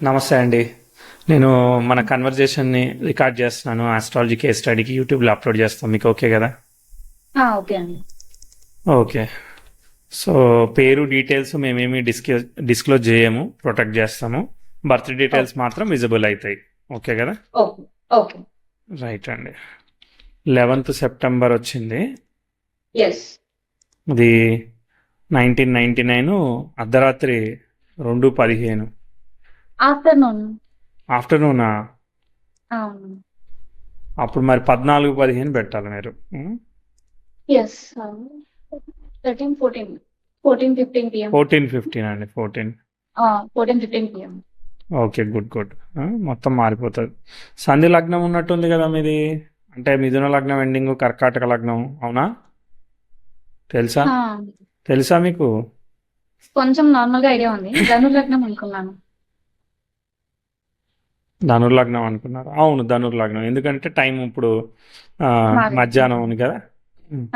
నమస్తే అండి. నేను మన కన్వర్జేషన్ని రికార్డ్ చేస్తున్నాను. ఆస్ట్రాలజీ కేస్ స్టడీకి యూట్యూబ్లో అప్లోడ్ చేస్తాం. మీకు ఓకే కదా? ఓకే అండి. ఓకే. సో పేరు డీటెయిల్స్ మేమేమి డిస్క్లోజ్ చేయము, ప్రొటెక్ట్ చేస్తాము. Birth details okay. మాత్రం విజిబుల్ అవుతాయి. ఓకే కదా? ఓకే. ఓకే. రైట్ అండి. 11th సెప్టెంబర్ వచ్చింది. ఎస్. ఇది 1999 అర్ధరాత్రి 2:15 ఆఫ్టర్నూన్. ఆఫ్టర్నూనా? అవును. అప్పుడు మరి 14:15 పెట్టాలి మీరు. ఎస్. 13, 14, 14, 15 PM. 14:15 అండి. 14. 14, 15 PM. Okay, good good. మొత్తం మారిపోతుంది. సంధి లగ్నం ఉన్నట్టుంది కదా మీది. అంటే మిథున లగ్నం ఎండింగ్ కర్కాటక లగ్నం, అవునా? తెలుసా? ఆ, తెలుసా మీకు? కొంచెం నార్మల్ గా ఐడియా ఉంది. ధనుర్లగ్నం అనుకున్నాను. ధనుర్లగ్నం అనుకున్నారు. అవును, ధనుర్లగ్నం. ఎందుకంటే టైం ఇప్పుడు మారింది. మధ్యాహ్నం ఉంది కదా.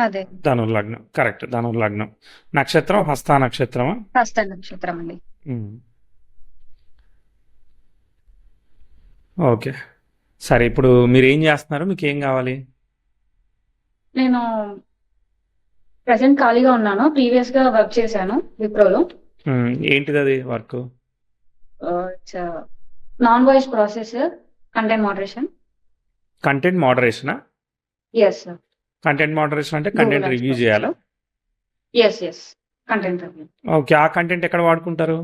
అదే. ధనుర్లగ్నం కరెక్ట్. ధనుర్లగ్నం. నక్షత్రం హస్త నక్షత్రమా? హస్త నక్షత్రం అండి. ఉమ్. ఓకే, సరే. ఇప్పుడు మీరు ఏం చేస్తున్నారు? మీకు ఏం కావాలి? నేను ప్రజెంట్ ఖాళీగా ఉన్నాను. ప్రీవియస్ గా వర్క్ చేశాను విప్రోలో. ఏంటిది అది work? Non voice process, content moderation. Content మోడరేషనా? Yes sir. కంటెంట్ మోడరేషన్ అంటే Google content ads review process చేయాలా? లో. ఎస్. Content review. ఓకే, ఆ కంటెంట్ ఎక్కడ వాడుకుంటారు?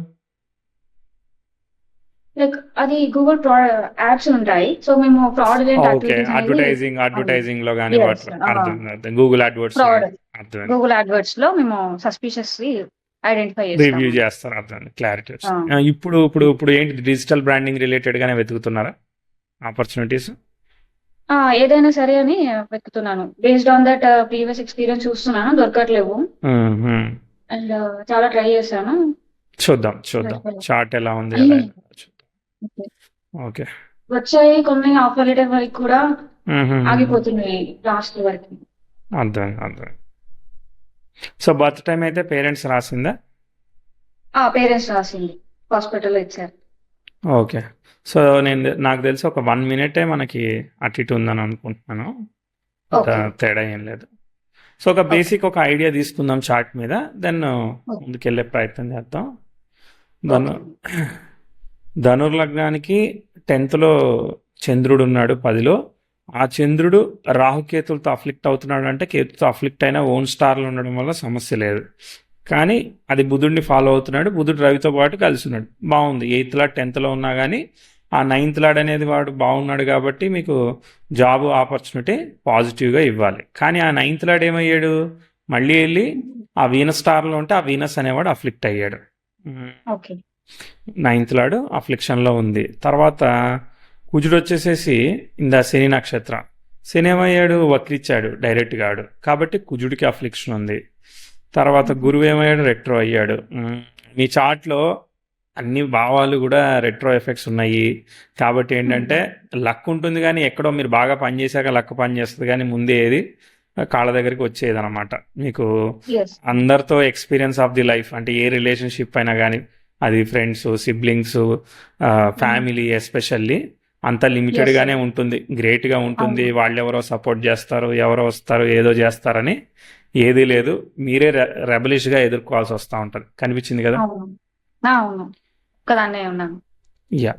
లైక్ అది గూగుల్ యాప్స్ ఉంటాయి. సో మేము ఫ్రాడులెంట్ ఓకే, యాక్టివిటీస్ అనేవి అడ్వర్టైజింగ్ లో కానీ yes, వాటర్ అర్థం. గూగుల్ అడ్వర్డ్స్ ఫ్రాడ్ అర్థం. గూగుల్ అడ్వర్డ్స్ లో మేము సస్పిషియస్ ఐడెంటిఫై రివ్యూ చేస్తాము. చేస్తారు, అర్థం. క్లారిటీ వచ్చింది. ఇప్పుడు ఏంటి, డిజిటల్ బ్రాండింగ్ రిలేటెడ్ గానే వెతుకుతున్నారా ఆపర్చునిటీస్? ఏదైనా సరే అని వెతుకుతున్నాను. Based on that previous experience చూస్తున్నాను, దొరకట్లేవు. అండ్ చాలా ట్రై చేశాను. చూద్దాం చార్ట్ ఎలా ఉంది, ఎలా చూద్దాం. ఓకే. వచ్చాయి కొన్ని ఆఫర్ లెటర్ వరకు కూడా ఆగిపోతున్నాయి లాస్ట్ వరకు. అర్థం. సో బర్త్ టైం అయితే పేరెంట్స్ రాసిందా? పేరెంట్స్ రాసింది, హాస్పిటల్లో ఇచ్చారు. ఓకే. సో నాకు తెలిసి ఒక 1 minute మనకి అటు ఇటు ఉందని అనుకుంటున్నాను. Okay. తేడా ఏం లేదు. సో ఒక బేసిక్ ఒక ఐడియా తీసుకుందాం చార్ట్ మీద, దెన్ ముందుకెళ్ళే ప్రయత్నం చేద్దాం. ధనుర్లగ్నానికి 10th చంద్రుడు ఉన్నాడు, 10లో. ఆ చంద్రుడు రాహుకేతులతో అఫ్లిక్ట్ అవుతున్నాడు. అంటే కేతుతో అఫ్లిక్ట్ అయినా ఓన్ స్టార్లు ఉండడం వల్ల సమస్య లేదు. కానీ అది బుధుడిని ఫాలో అవుతున్నాడు. బుధుడు రవితో పాటు కలిసి ఉన్నాడు, బాగుంది. 8th లార్డ్ 10th ఉన్నాగాని ఆ 9th లార్డ్ అనేది వాడు బాగున్నాడు కాబట్టి మీకు జాబ్ ఆపర్చునిటీ పాజిటివ్గా ఇవ్వాలి. కానీ ఆ 9th లార్డ్ ఏమయ్యాడు, మళ్ళీ వెళ్ళి ఆ వీనస్ స్టార్లో ఉంటే ఆ వీనస్ అనేవాడు అఫ్లిక్ట్ అయ్యాడు. 9th లార్డ్ అఫ్లిక్షన్లో ఉంది. తర్వాత కుజుడు వచ్చేసేసి ఇందా శని నక్షత్రం. శని ఏమయ్యాడు, వక్రిచ్చాడు, డైరెక్ట్గా ఆడు, కాబట్టి కుజుడికి అఫ్లిక్షన్ ఉంది. తర్వాత గురువు ఏమయ్యాడు, రెట్రో అయ్యాడు. మీ చార్ట్లో అన్ని భావాలు కూడా రెట్రో ఎఫెక్ట్స్ ఉన్నాయి. కాబట్టి ఏంటంటే లక్ ఉంటుంది, కానీ ఎక్కడో మీరు బాగా పనిచేశాక లక్ పనిచేస్తుంది, కానీ ముందే ఏది కాళ్ళ దగ్గరికి వచ్చేది అనమాట. మీకు అందరితో ఎక్స్పీరియన్స్ ఆఫ్ ది లైఫ్, అంటే ఏ రిలేషన్షిప్ అయినా కానీ, అది ఫ్రెండ్స్, సిబ్లింగ్స్, ఫ్యామిలీ ఎస్పెషల్లీ, అంత లిమిటెడ్గానే ఉంటుంది, గ్రేట్గా ఉంటుంది. వాళ్ళు ఎవరో సపోర్ట్ చేస్తారు, ఎవరో వస్తారు, ఏదో చేస్తారని ఏదీ లేదు. మీరే రెబలిష్గా ఎదుర్కోవాల్సి వస్తూ ఉంటుంది. కనిపించింది కదా? యా.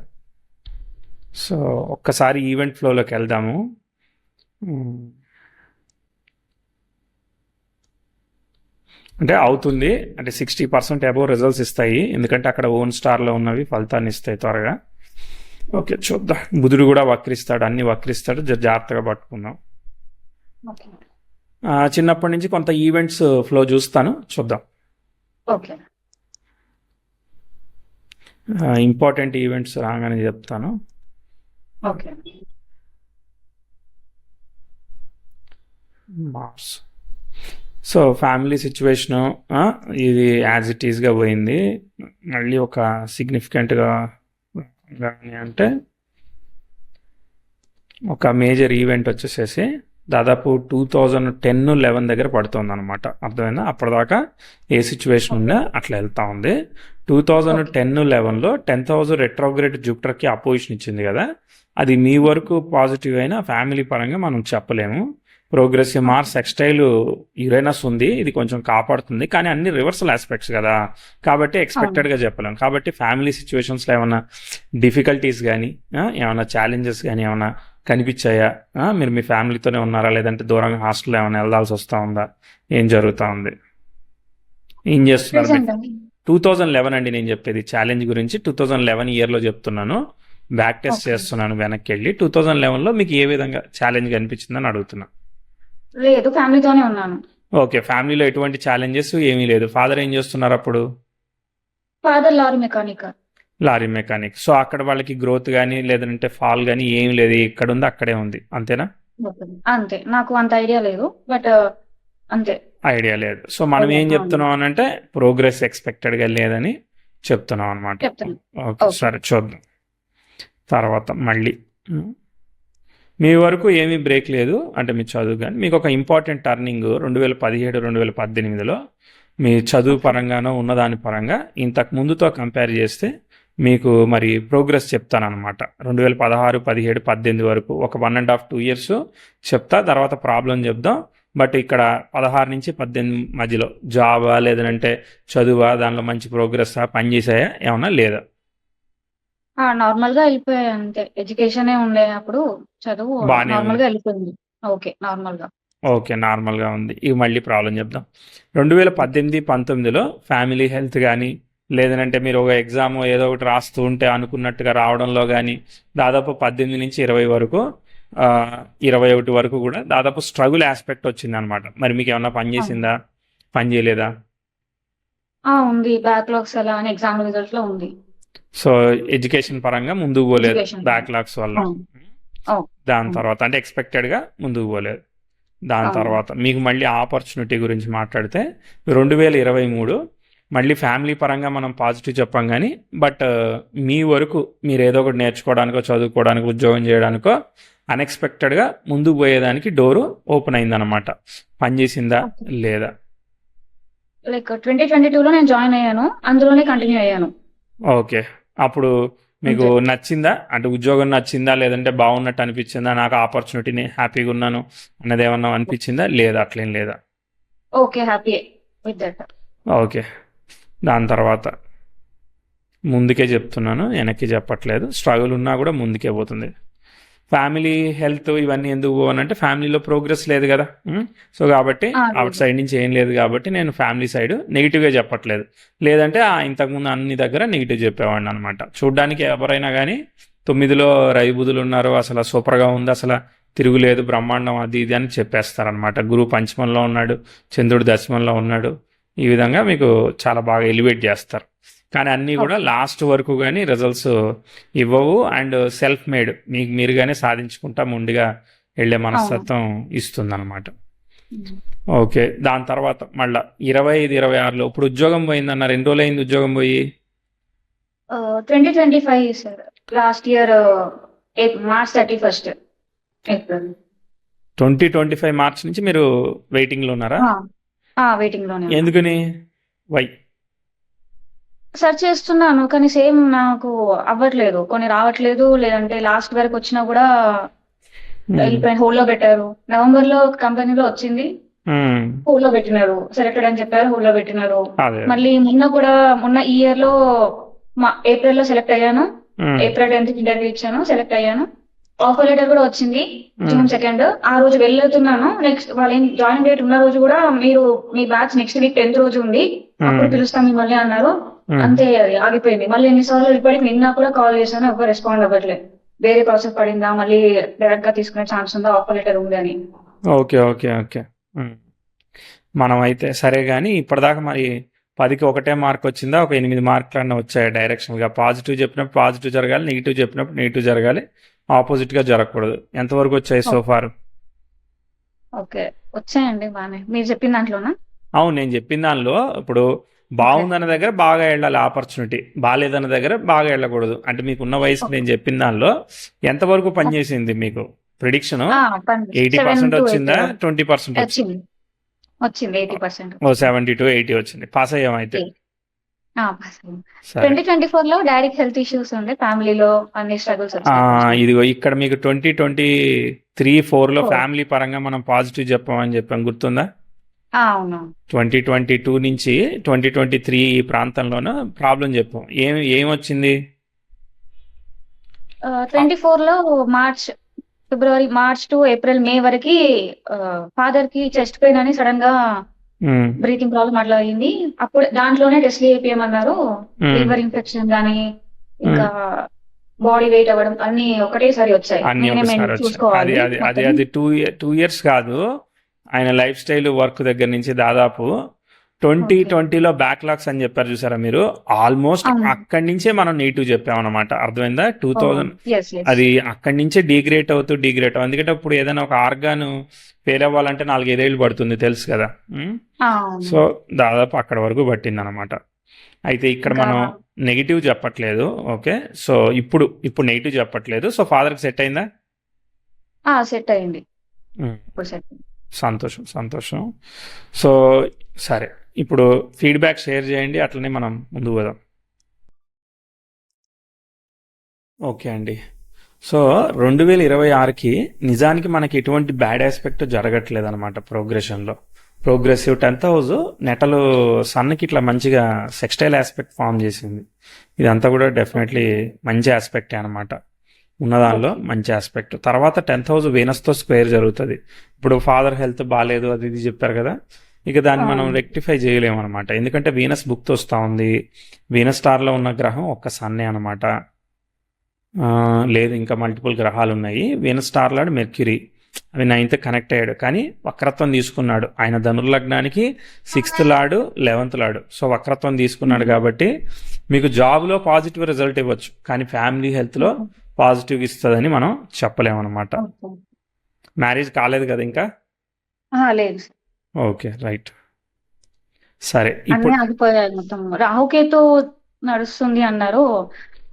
సో ఒక్కసారి ఈవెంట్ ఫ్లోలోకి వెళ్దాము. అంటే అవుతుంది, అంటే 60% అబోవ్ రిజల్ట్స్ ఇస్తాయి. ఎందుకంటే అక్కడ ఓన్ స్టార్లో ఉన్నవి ఫలితాన్ని ఇస్తాయి త్వరగా. ఓకే, చూద్దాం. బుధుడు కూడా వక్రిస్తాడు, అన్ని వక్రిస్తాడు, జాగ్రత్తగా పట్టుకుందాం. చిన్నప్పటి నుంచి కొంత ఈవెంట్స్ ఫ్లో చూస్తాను, చూద్దాం. ఇంపార్టెంట్ ఈవెంట్స్ రాగానే చెప్తాను. మార్స్. సో ఫ్యామిలీ సిచ్యువేషను ఇది యాజ్ ఇట్ ఈస్గా పోయింది. మళ్ళీ ఒక సిగ్నిఫికెంట్గా అంటే ఒక మేజర్ ఈవెంట్ వచ్చేసేసి దాదాపు 2010-11 దగ్గర పడుతుంది అనమాట. అర్థమైందా? అప్పటిదాకా ఏ సిచ్యువేషన్ ఓకే. ఉన్నా అట్లా వెళ్తా ఉంది. ఓకే. 2010-11లో 10th రెట్రోగ్రేడ్ జూపిటర్కి అపోజిషన్ ఇచ్చింది కదా, అది మీ వరకు పాజిటివ్ అయినా ఫ్యామిలీ పరంగా మనం చెప్పలేము. Progressive okay. మార్స్ ఎక్స్టైల్ యురేనస్ ఉంది, ఇది కొంచెం కాపాడుతుంది, కానీ అన్ని రివర్సల్ ఆస్పెక్ట్స్ కదా, కాబట్టి అవును. ఎక్స్పెక్టెడ్గా చెప్పలేము. కాబట్టి ఫ్యామిలీ సిచ్యువేషన్స్లో ఏమైనా డిఫికల్టీస్ కానీ ఏమైనా ఛాలెంజెస్ కానీ ఏమైనా కనిపించాయా? మీరు మీ ఫ్యామిలీతోనే ఉన్నారా, లేదంటే దూరంగా హాస్టల్లో ఏమైనా వెళ్ళాల్సి వస్తూ ఉందా? ఏం జరుగుతూ ఉంది? ఏం చేస్తున్నారు మీరు? ప్రెసెంట్ అండి 2011 అండి నేను చెప్పేది, ఛాలెంజ్ గురించి 2011 ఇయర్లో చెప్తున్నాను. Back test okay. చేస్తున్నాను వెనక్కి వెళ్ళి. 2011లో మీకు ఏ విధంగా ఛాలెంజ్ కనిపించిందని అడుగుతున్నా. లేదు, ఫ్యామిలీతోనే ఉన్నాను. ఓకే, ఫ్యామిలీలో ఎటువంటి ఛాలెంజెస్ ఏమీ లేదు. ఫాదర్ ఏం చేస్తున్నారు అప్పుడు? Father lorry mechanic. Lorry mechanic. So అక్కడ వాళ్ళకి గ్రోత్ కానీ లేదంటే ఫాల్ కానీ ఏం లేదు, ఇక్కడ ఉంది అక్కడే ఉంది, అంతేనా? అంతే, నాకు అంత ఐడియా లేదు, బట్ అంతే. ఐడియా లేదు. సో మనం ఏం అవును. చెప్తున్నాం అని అంటే ప్రోగ్రెస్ ఎక్స్పెక్టెడ్గా లేదని చెప్తున్నాం అనమాట. చెప్తాను. Okay, okay. సరే చూద్దాం తర్వాత మళ్ళీ. మీ వరకు ఏమీ బ్రేక్ లేదు అంటే మీ చదువు, కానీ మీకు ఒక ఇంపార్టెంట్ టర్నింగ్ 2017-2018లో మీ చదువు ఓకే. పరంగానో ఉన్నదాని పరంగా ఇంతకు ముందుతో కంపేర్ చేస్తే మీకు మరి ప్రోగ్రెస్ చెప్తానమాట. 2016, 17, 18 వరకు ఒక 1.5-2 ఇయర్స్ చెప్తా, తర్వాత ప్రాబ్లం చెప్దాం. బట్ ఇక్కడ 16 నుంచి 18 మధ్యలో జాబా లేదంటే చదువా, దానిలో మంచి ప్రోగ్రెస్ పని చేసాయా ఏమన్నా లేదా? నార్మల్ గా వెళ్ళిపోయాయి అంతే. ఎడ్యుకేషన్ ఉండే అప్పుడు, చదువు బాగానే నార్మల్ ఉంది. గా వెళ్ళిపోయింది. ఓకే, నార్మల్ గా. ఓకే, నార్మల్గా ఉంది. ఇవి మళ్ళీ ప్రాబ్లం చెప్దాం. 2018-19లో ఫ్యామిలీ హెల్త్ కానీ లేదనంటే మీరు ఒక ఎగ్జామ్ ఏదో ఒకటి రాస్తూ ఉంటే అనుకున్నట్టుగా రావడంలో కానీ దాదాపు 18 నుంచి 20 వరకు 21 వరకు కూడా దాదాపు స్ట్రగుల్ ఆస్పెక్ట్ వచ్చింది అనమాట. మరి మీకు ఏమన్నా పని చేసిందా, పని చేయలేదా? ఉంది, బ్యాక్లాగ్స్ అలా అని ఎగ్జామ్ రిజల్ట్ లో ఉంది. సో ఎడ్యుకేషన్ పరంగా ముందుకు పోలేదు ఎడ్యుకేషన్ బ్యాక్లాగ్స్ వల్ల. అవును. దాని అవును. తర్వాత అంటే ఎక్స్పెక్టెడ్గా ముందుకు పోలేదు. దాని అవును. తర్వాత మీకు మళ్ళీ ఆపర్చునిటీ గురించి మాట్లాడితే 2023 మళ్ళీ ఫ్యామిలీ పరంగా మనం పాజిటివ్ చెప్పాం కానీ, బట్ మీ వరకు మీరు ఏదో ఒకటి నేర్చుకోవడానికో చదువుకోవడానికో ఉద్యోగం చేయడానికో అన్ఎక్స్పెక్టెడ్గా ముందుకు పోయేదానికి డోరు ఓపెన్ అయిందనమాట. పనిచేసిందా ఓకే. లేదా? లైక్ 2022లో నేను జాయిన్ అయ్యాను, అందులోనే కంటిన్యూ అయ్యాను. ఓకే, అప్పుడు మీకు అంతే. నచ్చిందా? అంటే ఉద్యోగం నచ్చిందా, లేదంటే బాగున్నట్టు అనిపించిందా, నాకు ఆపర్చునిటీని హ్యాపీగా ఉన్నాను అన్నది ఏమన్నా అనిపించిందా? లేదా, అట్లేం లేదా? Okay, happy with that. Okay, దాని తర్వాత ముందుకే చెప్తున్నాను, వెనక్కి చెప్పట్లేదు. స్ట్రగుల్ ఉన్నా కూడా ముందుకే పోతుంది. ఫ్యామిలీ హెల్త్ ఇవన్నీ ఎందుకు పోవనంటే ఫ్యామిలీలో ప్రోగ్రెస్ లేదు కదా. సో కాబట్టి అవుట్ సైడ్ నుంచి ఏం లేదు కాబట్టి నేను ఫ్యామిలీ సైడ్ నెగిటివ్గా చెప్పట్లేదు. లేదంటే ఇంతకుముందు అన్ని దగ్గర నెగిటివ్ చెప్పేవాడిని అనమాట. చూడ్డానికి ఎవరైనా కానీ 9లో రైబుధులు ఉన్నారు, అసలు సూపర్గా ఉంది, అసలు తిరుగులేదు, బ్రహ్మాండం అది ఇది అని చెప్పేస్తారనమాట. గురువు పంచమంలో ఉన్నాడు, చంద్రుడు దశమంలో ఉన్నాడు, ఈ విధంగా మీకు చాలా బాగా ఎలివేట్ చేస్తారు. కానీ అన్నీ కూడా లాస్ట్ వరకు కానీ రిజల్ట్స్ ఇవ్వవు. అండ్ సెల్ఫ్ మేడ్ మీకు మీరుగానే సాధించుకుంటా ముందుగా వెళ్ళే మనస్తత్వం ఇస్తుంది అనమాట. ఓకే, దాని తర్వాత మళ్ళీ 25-26లో ఇప్పుడు ఉద్యోగం పోయిందన్నారు. 2 రోజులు అయింది ఉద్యోగం పోయి? 2025 sir, last year March 31st April. 2025 March నుంచి మీరు వెయిటింగ్లో ఉన్నారా? వెయిటింగ్ లోనే ఎందుకని? వై? సెర్చ్ చేస్తున్నాను, కానీ సేమ్ నాకు అవ్వట్లేదు, కొన్ని రావట్లేదు, లేదంటే లాస్ట్ వరకు వచ్చినా కూడా వెళ్ళిపోయిన హోల్డ్ లో పెట్టారు. నవంబర్ లో కంపెనీలో వచ్చింది, హోల్డ్ లో పెట్టినారు. సెలెక్టెడ్ అని చెప్పారు, హోల్డ్ లో పెట్టినారు. అదే మళ్ళీ మొన్న ఈ ఇయర్ లో ఏప్రిల్ లో సెలెక్ట్ అయ్యాను. ఏప్రిల్ 10th ఇంటర్వ్యూ ఇచ్చాను, సెలెక్ట్ అయ్యాను. ఆఫర్ లెటర్ కూడా వచ్చింది June 2nd. ఆ రోజు వెళ్తున్నాను. నెక్స్ట్ వాళ్ళ జాయిన్ డేట్ ఉన్న రోజు కూడా మీరు మీ బ్యాచ్ నెక్స్ట్ వీక్ 10th రోజు ఉంది, అప్పుడు పిలుస్తాం మిమ్మల్ని అన్నారు. అంతే, అది ఆగిపోయింది. మళ్ళీ ఎన్నిసార్లు ఇప్పటికి నిన్న కూడా కాల్ చేశాను, ఎవరు రెస్పాండ్ అవ్వట్లేదు. వేరే ప్రాసెస్ పడిందా, మళ్ళీ డైరెక్ట్ గా తీసుకునే ఛాన్స్ ఉందా, ఆఫర్ లెటర్ ఉంది అని. ఓకే ఓకే ఓకే మనం అయితే సరే, కానీ ఇప్పటిదాకా మరి 10కి 1 మార్క్ వచ్చిందా, ఒక 8 మార్కులన్నా వచ్చాయి డైరెక్షన్గా? పాజిటివ్ చెప్పినప్పుడు పాజిటివ్ జరగాలి, నెగిటివ్ చెప్పినప్పుడు నెగిటివ్ జరగాలి, ఆపోజిట్గా జరగకూడదు. ఎంతవరకు వచ్చాయి సోఫార్? ఓకే, వచ్చాయండి బాగానే. మీరు చెప్పిన దాంట్లోనా? అవును, నేను చెప్పిన దానిలో ఇప్పుడు బాగుందన్న దగ్గర బాగా వెళ్ళాలి ఆపర్చునిటీ, బాగాలేదన్న దగ్గర బాగా వెళ్ళకూడదు. అంటే మీకున్న వయసుకి నేను చెప్పిన దానిలో ఎంతవరకు పనిచేసింది మీకు? ప్రిడిక్షన్ ఆ, 80% 7 to 8 వచ్చిందా 20% వచ్చింది? వచ్చింది 80%. ఓ 70 to 80 వచ్చింది. పాస్ అయ్యాం అయితే. సరే 2024 లో డాడీకి హెల్త్ ఇష్యూస్ ఉండే, ఫ్యామిలీలో అన్ని స్ట్రగుల్స్ వచ్చాయి. ఇదిగో ఇక్కడ మీకు 2023-4 లో Oh. ఫ్యామిలీ పరంగా మనం పాజిటివ్ చెప్పామని చెప్పాం, గుర్తుందా? అవును. 2022 నుంచి 2023 ఈ ప్రాంతంలోనూ ప్రాబ్లం చెప్పాం. ఏమొచ్చింది? 24 లో ఫిబ్రవరి, మార్చ్ టు ఏప్రిల్, మే వరకు ఫాదర్ కి చెస్ట్ పెయిన్ అని సడన్ గా బ్రీతింగ్ ప్రాబ్లం అట్లా అయింది. అప్పుడు దాంట్లోనే టెస్ట్ చేయించమన్నారు. లివర్ ఇన్ఫెక్షన్ గానీ ఇంకా బాడీ వెయిట్ అవ్వడం అన్ని ఒకటేసారి వచ్చాయి. అన్ని నేనే ఒకసారి వచ్చాయి. చూసుకోవాలి అది 2 years కాదు, ఆయన లైఫ్ స్టైల్ వర్క్ దగ్గర నుంచి దాదాపు 2020లో బ్యాక్లాగ్స్ అని చెప్పారు చూసారా మీరు, ఆల్మోస్ట్ అవును. అక్కడి నుంచే మనం నెగిటివ్ చెప్పామన్నమాట. అర్థమైందా? 2000 Yes. అది అక్కడి నుంచే డిగ్రేట్ అవుతూ ఎందుకంటే ఇప్పుడు ఏదైనా ఒక ఆర్గాన్ ఫెయిల్ అవ్వాలంటే 4-5 ఏళ్ళు పడుతుంది, తెలుసు కదా. సో దాదాపు అక్కడ వరకు పట్టింది అనమాట. అయితే ఇక్కడ మనం నెగిటివ్ చెప్పట్లేదు, ఓకే. సో ఇప్పుడు నెగిటివ్ చెప్పట్లేదు. సో ఫాదర్కి సెట్ అయిందా? సెట్ అయింది. ఇప్పుడు సెట్. సంతోషం. సో సరే, ఇప్పుడు ఫీడ్బ్యాక్ షేర్ చేయండి, అట్లనే మనం ముందుకు పోదాం. ఓకే అండి. సో 2026కి నిజానికి మనకి ఎటువంటి బ్యాడ్ ఆస్పెక్ట్ జరగట్లేదు అనమాట. ప్రోగ్రెసివ్ 10th హౌస్ నెటలు సన్కి ఇట్లా మంచిగా సెక్స్టైల్ ఆస్పెక్ట్ ఫామ్ చేసింది. ఇదంతా కూడా డెఫినెట్లీ మంచి ఆస్పెక్టే అనమాట, ఉన్నదానిలో మంచి ఆస్పెక్ట్. తర్వాత 10th హౌస్ వీనస్తో స్క్వేర్ జరుగుతుంది. ఇప్పుడు ఫాదర్ హెల్త్ బాగాలేదు అది ఇది చెప్పారు కదా, ఇక దాన్ని మనం రెక్టిఫై చేయలేము అనమాట. ఎందుకంటే వీనస్ బుక్తో వస్తూ ఉంది. వీనస్ స్టార్లో ఉన్న గ్రహం ఒక్క సన్నే అనమాట, లేదు ఇంకా మల్టిపుల్ గ్రహాలు ఉన్నాయి. వీనస్ స్టార్ లాడు మెర్క్యూరీ, అవి 9th కనెక్ట్ అయ్యాడు, కానీ వక్రత్వం తీసుకున్నాడు. ఆయన ధనుర్లగ్నానికి 6th లాడు 11th లాడు. సో వక్రత్వం తీసుకున్నాడు కాబట్టి మీకు జాబ్లో పాజిటివ్ రిజల్ట్ ఇవ్వచ్చు, కానీ ఫ్యామిలీ హెల్త్లో పాజిటివ్ ఇస్తుందని మనం చెప్పలేమన్నమాట. మ్యారేజ్ కాలేదు కదా ఇంకా? లేదు. Okay, right. సరే, అన్నీ ఆగిపోయాయి మొత్తం. రాహుకేతు నడుస్తుంది అన్నారు.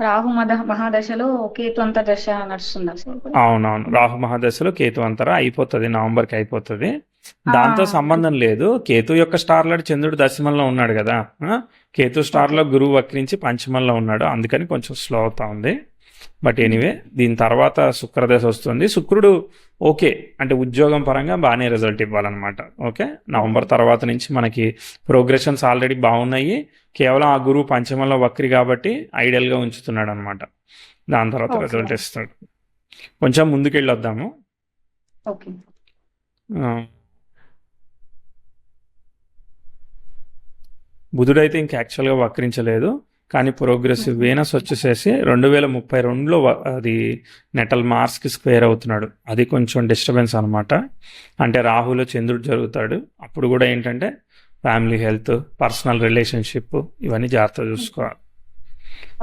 రాహు మహాదశలో కేతు అంత దశ నడుస్తుంది అసలు. అవునవును, రాహు మహాదశలో కేతు అంతర అయిపోతుంది, నవంబర్కి అయిపోతుంది. దాంతో సంబంధం లేదు. కేతు యొక్క స్టార్లో చంద్రుడు దశమంలో ఉన్నాడు కదా, కేతు స్టార్లో గురువు వక్రించి పంచమంలో ఉన్నాడు, అందుకని కొంచెం స్లో అవుతా ఉంది. బట్ ఎనీవే, దీని తర్వాత శుక్రదశ వస్తుంది. శుక్రుడు ఓకే అంటే ఉద్యోగం పరంగా బాగానే రిజల్ట్ ఇవ్వాలన్నమాట. ఓకే, నవంబర్ తర్వాత నుంచి మనకి ప్రోగ్రెషన్స్ ఆల్రెడీ బాగున్నాయి. కేవలం ఆ గురువు పంచమంలో వక్రి కాబట్టి ఐడియల్గా ఉంచుతున్నాడు అనమాట. దాని తర్వాత రిజల్ట్ ఇస్తాడు. కొంచెం ముందుకెళ్ళొద్దాము. బుధుడైతే ఇంక యాక్చువల్గా వక్రించలేదు, కానీ ప్రోగ్రెసివ్ వీనస్ వచ్చేసేసి 2032లో అది నెటల్ మార్స్కి స్క్వేర్ అవుతున్నాడు. అది కొంచెం డిస్టర్బెన్స్ అనమాట. అంటే రాహులో చంద్రుడు జరుగుతాడు. అప్పుడు కూడా ఏంటంటే ఫ్యామిలీ హెల్త్, పర్సనల్ రిలేషన్షిప్ ఇవన్నీ జాగ్రత్తగా చూసుకోవాలి.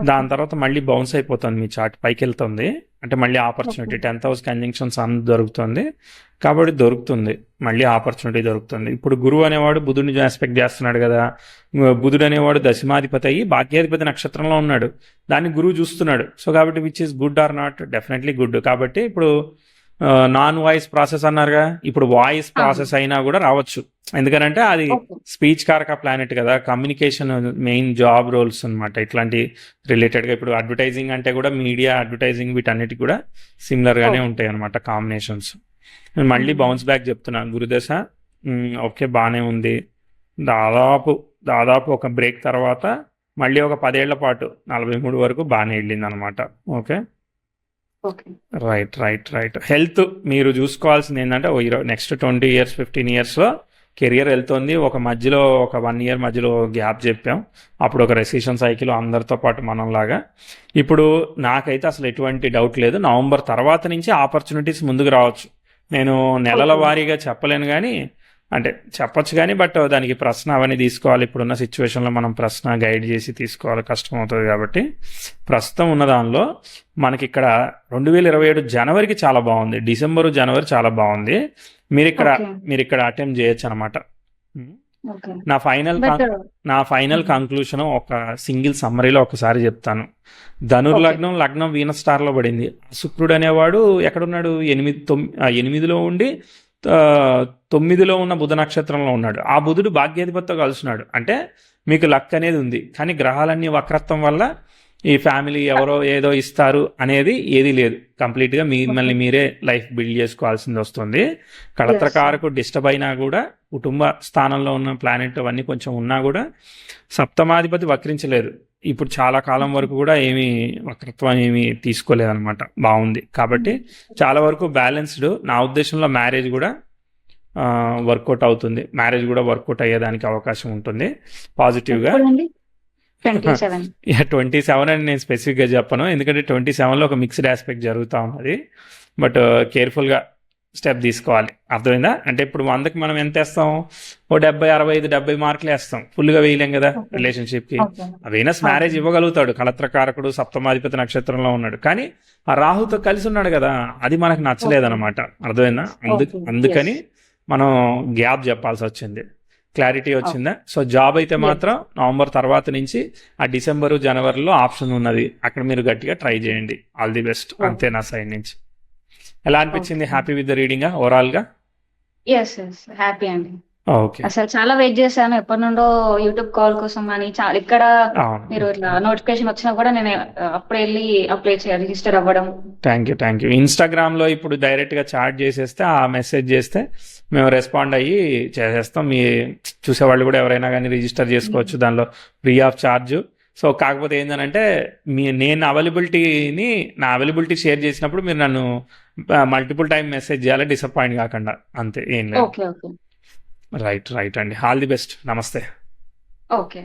దాని తర్వాత మళ్ళీ బౌన్స్ అయిపోతుంది మీ చార్ట్, పైకి వెళ్తుంది. అంటే మళ్ళీ ఆపర్చునిటీ 10th హౌస్ కంజంక్షన్స్ అన్ని దొరుకుతుంది కాబట్టి దొరుకుతుంది, మళ్ళీ ఆపర్చునిటీ దొరుకుతుంది. ఇప్పుడు గురువు అనేవాడు బుధుడిని ఆస్పెక్ట్ చేస్తున్నాడు కదా, బుధుడు అనేవాడు దశమాధిపతి అయ్యి భాగ్యాధిపతి నక్షత్రంలో ఉన్నాడు, దాన్ని గురువు చూస్తున్నాడు. సో కాబట్టి which is good or not? Definitely good. కాబట్టి ఇప్పుడు నాన్ వాయిస్ ప్రాసెస్ అన్నారుగా, ఇప్పుడు వాయిస్ ప్రాసెస్ అయినా కూడా రావచ్చు. ఎందుకనంటే అది స్పీచ్ కారక ప్లానెట్ కదా, కమ్యూనికేషన్ మెయిన్ జాబ్ రోల్స్ అనమాట. ఇట్లాంటి రిలేటెడ్గా ఇప్పుడు అడ్వర్టైజింగ్ అంటే కూడా మీడియా అడ్వర్టైజింగ్ వీటన్నిటికి కూడా సిమిలర్గానే ఉంటాయి అనమాట కాంబినేషన్స్. నేను మళ్ళీ బౌన్స్ బ్యాక్ చెప్తున్నాను. గురుదశ ఓకే బాగానే ఉంది. దాదాపు ఒక బ్రేక్ తర్వాత మళ్ళీ ఒక 10 ఏళ్ల పాటు 43 వరకు బాగానే వెళ్ళింది అనమాట. Okay, right. హెల్త్ మీరు చూసుకోవాల్సింది ఏంటంటే నెక్స్ట్ 20 years 15 yearsలో కెరియర్ వెళ్తుంది. ఒక 1 year మధ్యలో గ్యాప్ చెప్పాం, అప్పుడు ఒక రెసిషన్ సైకిల్ అందరితో పాటు మనంలాగా. ఇప్పుడు నాకైతే అసలు ఎటువంటి డౌట్ లేదు, నవంబర్ తర్వాత నుంచి ఆపర్చునిటీస్ ముందుకు రావచ్చు. నేను నెలల వారీగా చెప్పలేను కానీ, అంటే చెప్పచ్చు కానీ, బట్ దానికి ప్రశ్న అవన్నీ తీసుకోవాలి. ఇప్పుడున్న సిచ్యువేషన్లో మనం ప్రశ్న గైడ్ చేసి తీసుకోవాలి, కష్టం అవుతుంది. కాబట్టి ప్రస్తుతం ఉన్న దానిలో మనకి ఇక్కడ 2027 జనవరికి చాలా బాగుంది, డిసెంబరు జనవరి చాలా బాగుంది. మీరు ఇక్కడ అటెంప్ట్ చేయొచ్చు అనమాట. ఓకే. నా ఫైనల్ బట్ నా ఫైనల్ కంక్లూషన్ ఒక సింగిల్ సమ్మరీలో ఒకసారి చెప్తాను. ధనుర్లగ్నం లగ్నం వీనస్ స్టార్లో పడింది. శుక్రుడు అనేవాడు ఎక్కడున్నాడు? 8లో ఉండి 9లో ఉన్న బుధ నక్షత్రంలో ఉన్నాడు. ఆ బుధుడు భాగ్యాధిపతితో కలుస్తున్నాడు. అంటే మీకు లక్ అనేది ఉంది, కానీ గ్రహాలన్నీ వక్రత్వం వల్ల ఈ ఫ్యామిలీ ఎవరో ఏదో ఇస్తారు అనేది ఏది లేదు. కంప్లీట్గా మిమ్మల్ని మీరే లైఫ్ బిల్డ్ చేసుకోవాల్సింది వస్తుంది. కళత్రకారకు డిస్టర్బ్ అయినా కూడా, కుటుంబ స్థానంలో ఉన్న ప్లానెట్ అవన్నీ కొంచెం ఉన్నా కూడా సప్తమాధిపతి వక్రించలేదు. ఇప్పుడు చాలా కాలం వరకు కూడా ఏమీ వక్రత్వం ఏమీ తీసుకోలేదన్నమాట. బాగుంది. కాబట్టి చాలా వరకు బ్యాలెన్స్డ్. నా ఉద్దేశంలో మ్యారేజ్ కూడా వర్కౌట్ అవుతుంది. మ్యారేజ్ కూడా వర్కౌట్ అయ్యేదానికి అవకాశం ఉంటుంది పాజిటివ్గా. 27. 27 అని నేను స్పెసిఫిక్గా చెప్పను, ఎందుకంటే 27లో ఒక మిక్స్డ్ ఆస్పెక్ట్ జరుగుతూ ఉన్నది. బట్ కేర్ఫుల్గా స్టెప్ తీసుకోవాలి. అర్థమైందా? అంటే ఇప్పుడు 100కి మనం ఎంత వేస్తాం? ఓ 70, 65, 70 మార్కులు వేస్తాం. ఫుల్గా వేయలేం కదా రిలేషన్షిప్కి. వీనస్ మ్యారేజ్ ఇవ్వగలుగుతాడు, కళత్రకారకుడు సప్తమాధిపతి నక్షత్రంలో ఉన్నాడు. కానీ ఆ రాహుతో కలిసి ఉన్నాడు కదా, అది మనకు నచ్చలేదన్నమాట. అర్థమైందా? అందుకని మనం గ్యాప్ చెప్పాల్సి వచ్చింది. క్లారిటీ వచ్చిందా? సో జాబ్ అయితే మాత్రం నవంబర్ తర్వాత నుంచి ఆ డిసెంబరు జనవరిలో ఆప్షన్ ఉన్నది. అక్కడ మీరు గట్టిగా ట్రై చేయండి. All the best. అంతే నా సైడ్ నుంచి. ఎలా అనిపించింది? Happy with the reading overall గా? హ్యాపీ అండి. ఓకే. అసలు చాలా వెయిట్ చేశాను ఎప్పటి నుండో యూట్యూబ్ కాల్ కోసం అని. ఇక్కడ మీరు ఇట్లా నోటిఫికేషన్ వచ్చినా కూడా నేను అప్పుడు వెళ్ళి అప్లై చేయాలి, రిజిస్టర్ అవ్వడం. Thank you. ఇన్స్టాగ్రామ్ లో ఇప్పుడు డైరెక్ట్ గా చాట్ చేసేస్తే, ఆ మెసేజ్ చేస్తే మేము రెస్పాండ్ అయ్యి చేసేస్తాం. మీ చూసేవాళ్ళు కూడా ఎవరైనా కానీ రిజిస్టర్ చేసుకోవచ్చు, దానిలో ఫ్రీ ఆఫ్ ఛార్జ్. సో కాకపోతే ఏంటంటే నేను నా అవైలబిలిటీ షేర్ చేసినప్పుడు మీరు నన్ను మల్టిపుల్ టైం మెసేజ్ చేయాలి, డిసప్పాయింట్ కాకుండా. అంతే, ఏం లేదు. రైట్ అండి. All the best. నమస్తే. ఓకే.